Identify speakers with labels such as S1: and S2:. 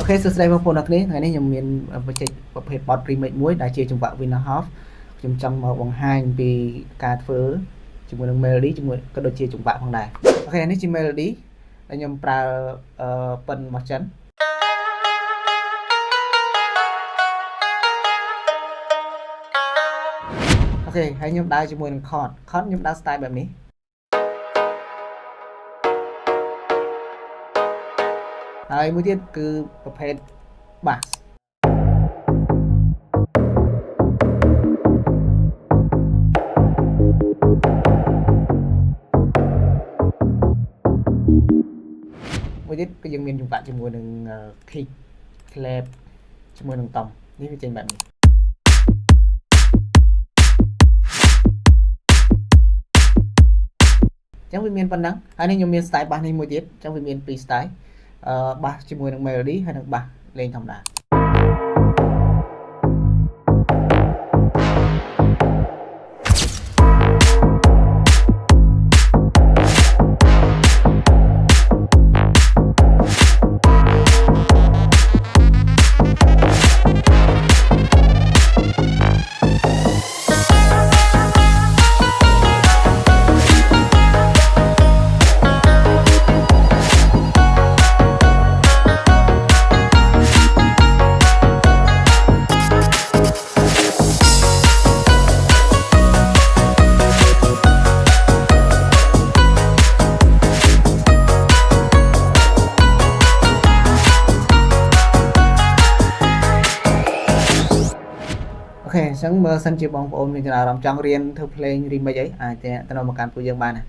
S1: Ok, sơ sài vào phone này ngày nay nhầm miền với chạyประเภท bot remake មួយដែលជាចង្វាក់ Winner Half ខ្ញុំចង់មកបង្ហាញពីការធ្វើជាមួយនឹង melody ជាមួយក៏ដូចជាចង្វាក់ផងដែរអូខេនេះជា melody ដែលខ្ញុំប្រើពិនរបស់ចិនអូខេហើយខ្ញុំដើរជាមួយនឹង chord ខ្ញុំដើរ style បែបនេះហើយមួយទៀតគឺប្រភេទ bass មួយទៀតគឺយើងមានចង្វាក់ជាមួយនឹង kick clap ជាមួយនឹងតំនេះវាចេញបែបនេះចឹងវាមានប៉ុណ្ណឹងហើយនេះខ្ញុំមាន style bass នេះមួយទៀតចឹងវាមាន2 style bass ជាមួយនឹង melody ហើយនឹង bass លេងធម្មតាអូខេអញ្ចឹងមើលសិនជាបងប្អូនមានចំណារអារម្មណ៍ចង់រៀនធ្វើភ្លេង remix អីអាចទៅមកកាន់ពួកយើងបានណា